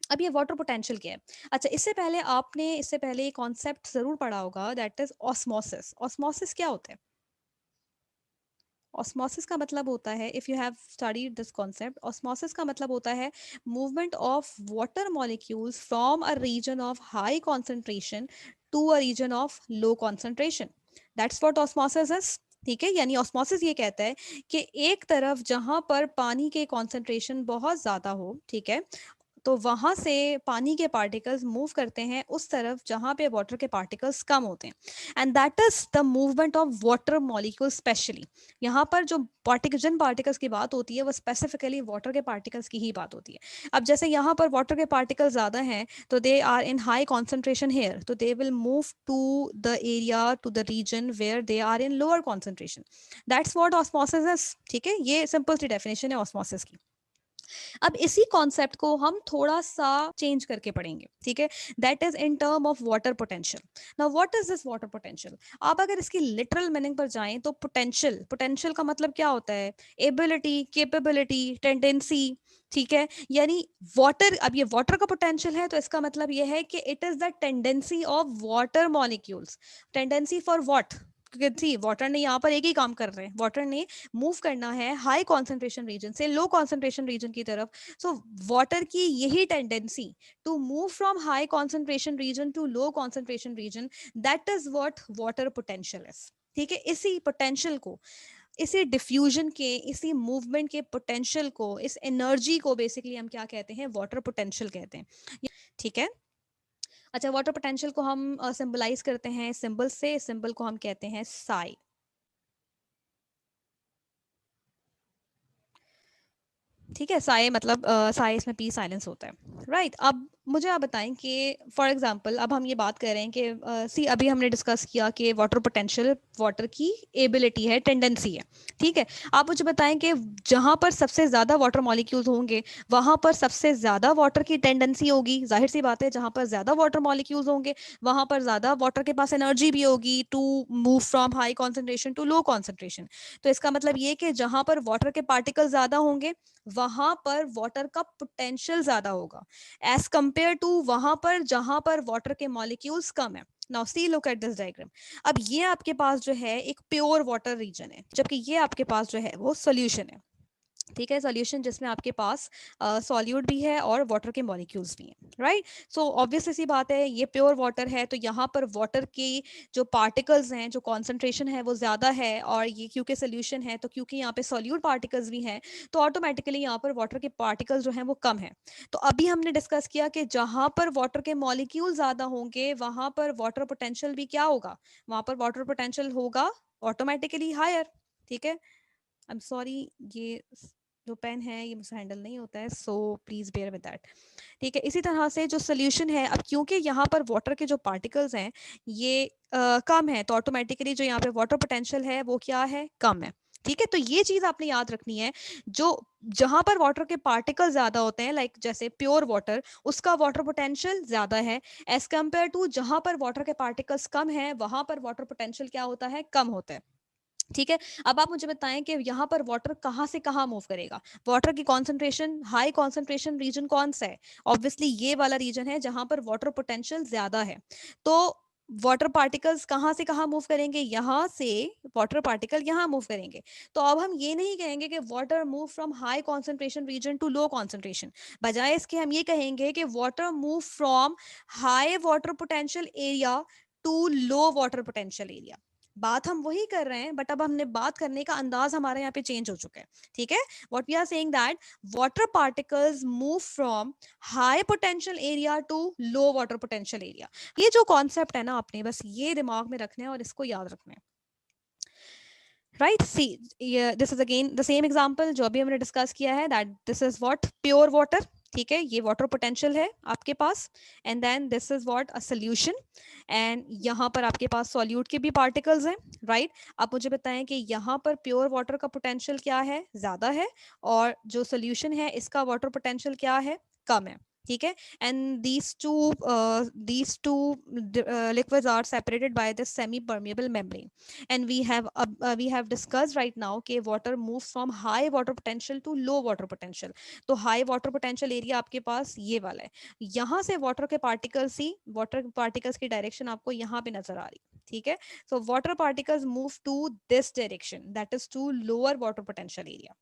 अब ये water potential क्या है? अच्छा, इससे पहले कॉन्सेप्ट ज़रूर पढ़ा होगा, दैट इज़ ऑस्मोसिस। ऑस्मोसिस क्या होता है? ऑस्मोसिस का मतलब होता है, if you have studied this concept, osmosis का मतलब होता है movement of water molecules from a region of high concentration to a region of low concentration. That's what osmosis is. ठीक है, यानी ऑस्मोसिस ये कहता है कि एक तरफ जहां पर पानी के कॉन्सेंट्रेशन बहुत ज़्यादा हो, ठीक है, तो वहां से पानी के पार्टिकल्स मूव करते हैं उस तरफ जहां पे वाटर के पार्टिकल्स कम होते हैं, and that is the movement of water molecule specially. यहाँ पर जो जिन पार्टिकल्स की बात होती है वो स्पेसिफिकली वाटर के पार्टिकल्स की ही बात होती है। अब जैसे यहाँ पर वाटर के पार्टिकल्स ज़्यादा हैं, तो they are in high concentration here, तो they will move to the area, to the region where they are in lower concentration. That's what osmosis is. ठीक है, ये सिंपल सी डेफिनेशन है ऑस्मोसिस की। अब इसी कॉन्सेप्ट को हम थोड़ा सा चेंज करके पढ़ेंगे, ठीक है, that is in term of water potential. Now what is this water potential? आप अगर इसकी लिटरल मीनिंग पर जाएं तो पोटेंशियल, पोटेंशियल का मतलब क्या होता है? Ability, capability, tendency. ठीक है, यानी वाटर, अब ये वाटर का पोटेंशियल है तो इसका मतलब ये है कि it is the tendency of water molecules. Tendency for what? क्योंकि थी वाटर ने यहाँ पर एक ही काम कर रहे हैं, वाटर ने मूव करना है हाई कॉन्सेंट्रेशन रीजन से लो कॉन्सेंट्रेशन रीजन की तरफ। सो वाटर की यही tendency to move from high concentration region to low concentration region, that is what water potential is. ठीक है, इसी पोटेंशियल को, इसी डिफ्यूजन के, इसी मूवमेंट के पोटेंशियल को, इस एनर्जी को बेसिकली हम क्या कहते हैं? वाटर पोटेंशियल कहते हैं। ठीक है। अच्छा, वाटर पोटेंशियल को हम सिंबलाइज करते हैं सिंबल से। सिंबल को हम कहते हैं साई। ठीक है, साए मतलब साए, इसमें पी साइलेंस होता है, राइट। अब मुझे आप बताएं कि फॉर एग्जांपल अब हम ये बात कर रहे हैं कि सी अभी हमने डिस्कस किया कि वाटर पोटेंशियल वाटर की एबिलिटी है, टेंडेंसी है। ठीक है, आप मुझे बताएं कि जहां पर सबसे ज्यादा वाटर मॉलिक्यूल्स होंगे वहां पर सबसे ज्यादा वाटर की टेंडेंसी होगी। जाहिर सी बात है, जहां पर ज्यादा वाटर मॉलिक्यूल्स होंगे वहां पर ज्यादा वाटर के पास एनर्जी भी होगी to move from high concentration to low concentration. तो इसका मतलब ये कि जहां पर वाटर के पार्टिकल ज्यादा होंगे वहां पर वाटर का पोटेंशियल ज्यादा होगा, एज कंपेयर टू वहां पर जहां पर वाटर के मॉलिक्यूल्स कम है। Now see look at this diagram. अब ये आपके पास जो है एक प्योर वाटर रीजन है, जबकि ये आपके पास जो है वो सोल्यूशन है। ठीक है, सॉल्यूशन जिसमें आपके पास सॉल्यूट भी है और वाटर के मॉलिक्यूल्स भी हैं, राइट। सो ऑब्वियसली सी बात है, ये प्योर वाटर है तो यहाँ पर वाटर की जो पार्टिकल्स हैं, जो कॉन्सेंट्रेशन है वो ज़्यादा है, और ये क्योंकि सोल्यूशन है तो क्योंकि यहाँ पे सॉल्यूट पार्टिकल्स भी हैं तो ऑटोमेटिकली यहाँ पर वाटर के पार्टिकल्स जो हैं वो कम है। तो अभी हमने डिस्कस किया कि जहाँ पर वाटर के मॉलिक्यूल ज़्यादा होंगे वहाँ पर वाटर पोटेंशियल भी क्या होगा? वहाँ पर वाटर पोटेंशियल होगा ऑटोमेटिकली हायर। ठीक है, आई एम सॉरी, ये जो पेन है ये मुझसे हैंडल नहीं होता है, so please bear with that. ठीक है, इसी तरह से जो सोल्यूशन है, अब क्योंकि यहाँ पर वाटर के जो पार्टिकल्स हैं ये कम है तो ऑटोमेटिकली जो यहाँ पे वाटर पोटेंशियल है वो क्या है? कम है। ठीक है, तो ये चीज आपने याद रखनी है। जो जहां पर वाटर के पार्टिकल ज्यादा होते हैं, लाइक जैसे प्योर वाटर, उसका वाटर पोटेंशियल ज्यादा है, एज कंपेयर टू जहां पर वाटर के पार्टिकल्स कम है वहां पर वाटर पोटेंशियल क्या होता है? कम होता है। ठीक है, अब आप मुझे बताएं कि यहाँ पर वाटर कहाँ से कहाँ मूव करेगा? वाटर की कॉन्सेंट्रेशन, हाई कॉन्सेंट्रेशन रीजन कौन सा है? ऑब्वियसली ये वाला रीजन है जहां पर वाटर पोटेंशियल ज्यादा है। तो वाटर पार्टिकल्स कहाँ से कहाँ मूव करेंगे? यहाँ से वाटर पार्टिकल यहाँ मूव करेंगे। तो अब हम ये नहीं कहेंगे कि water move from high concentration region to low concentration, बजाय इसके हम ये कहेंगे कि water move from high water potential area to low water potential area. बात हम वही कर रहे हैं, बट अब हमने बात करने का अंदाज हमारे यहाँ पे चेंज हो चुका है। ठीक है, what we are saying that water particles move from high potential area to low water potential area. ये जो कॉन्सेप्ट है ना, आपने बस ये दिमाग में रखना है और इसको याद रखना है, right. See, this is again the same example जो अभी हमने डिस्कस किया है, that this is what pure water. ठीक है, ये वाटर पोटेंशियल है आपके पास, and then this is what a solution, एंड यहाँ पर आपके पास सॉल्यूट के भी पार्टिकल्स हैं, राइट। आप मुझे बताएं कि यहाँ पर प्योर वाटर का पोटेंशियल क्या है? ज्यादा है, और जो सोल्यूशन है इसका वाटर पोटेंशियल क्या है? कम है। ठीक है, and these two liquids are separated by this semi permeable membrane, and we have discussed right now कि water moves from high water potential to low water potential. तो high water potential एरिया आपके पास ये वाला है, यहाँ से water particles की direction आपको यहाँ पे नजर आ रही, ठीक है. So water particles move to this direction, that is to lower water potential area,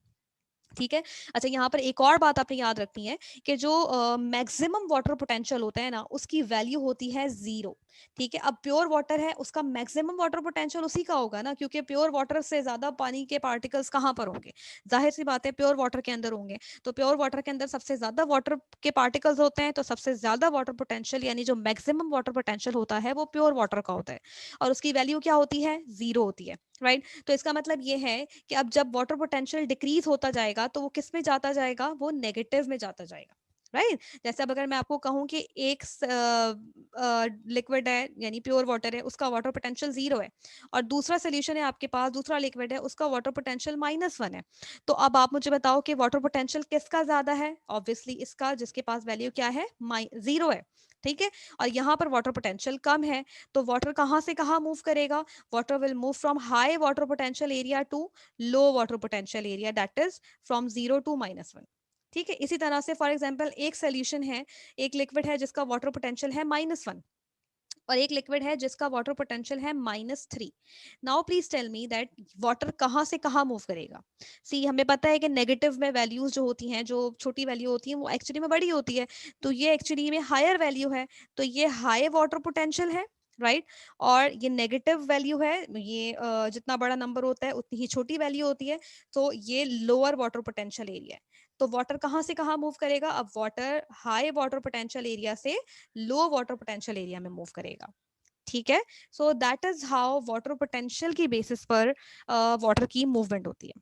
ठीक है. अच्छा, यहाँ पर एक और बात आपने याद रखनी है कि जो मैक्सिमम वाटर पोटेंशियल होता है ना, उसकी वैल्यू होती है 0. ठीक है, अब प्योर वाटर है, उसका मैक्सिमम वाटर पोटेंशियल उसी का होगा ना, क्योंकि प्योर वाटर से ज्यादा पानी के पार्टिकल्स कहाँ पर होंगे, जाहिर सी बात है प्योर वाटर के अंदर होंगे. तो प्योर वाटर के अंदर सबसे ज्यादा वाटर के पार्टिकल्स होते हैं, तो सबसे ज्यादा वाटर पोटेंशियल यानी जो मैक्सिमम वाटर पोटेंशियल होता है वो प्योर वाटर का होता है, और उसकी वैल्यू क्या होती है, 0 होती है, राइट. तो इसका मतलब ये है कि अब जब वाटर पोटेंशियल डिक्रीज होता जाएगा तो वो किस में जाता जाएगा, वो नेगेटिव में जाता जाएगा, राइट. जैसे अब अगर मैं आपको कहूं कि एक लिक्विड है यानी प्योर वाटर है, उसका वाटर पोटेंशियल 0 है, और दूसरा सोल्यूशन है आपके पास, दूसरा लिक्विड है, उसका वाटर पोटेंशियल -1 है, तो अब आप मुझे बताओ कि वाटर पोटेंशियल किसका ज्यादा है, ऑब्वियसली इसका जिसके पास वैल्यू क्या है, 0 है, ठीक है. और यहाँ पर वाटर पोटेंशियल कम है, तो वाटर कहाँ से कहाँ मूव करेगा, water will move from high water potential area to low water potential area, that is from 0 to -1. ठीक है, इसी तरह से फॉर एग्जांपल एक सोल्यूशन है, एक लिक्विड है जिसका वाटर पोटेंशियल है -1, और एक लिक्विड है जिसका वाटर पोटेंशियल है -3. Now please tell me that water कहाँ से कहाँ मूव करेगा. सी हमें पता है कि नेगेटिव में वैल्यूज जो होती हैं, जो छोटी वैल्यू होती है, वो एक्चुअली में बड़ी होती है, तो ये एक्चुअली में हायर वैल्यू है, तो ये हाई वाटर पोटेंशियल है, राइट. और ये नेगेटिव वैल्यू है, ये जितना बड़ा नंबर होता है उतनी ही छोटी वैल्यू होती है, तो ये लोअर वाटर पोटेंशियल एरिया है. तो वाटर कहाँ से कहाँ मूव करेगा, अब water high water potential area से लो वाटर पोटेंशियल एरिया में मूव करेगा, ठीक है. So that is how water potential की बेसिस पर वाटर की मूवमेंट होती है.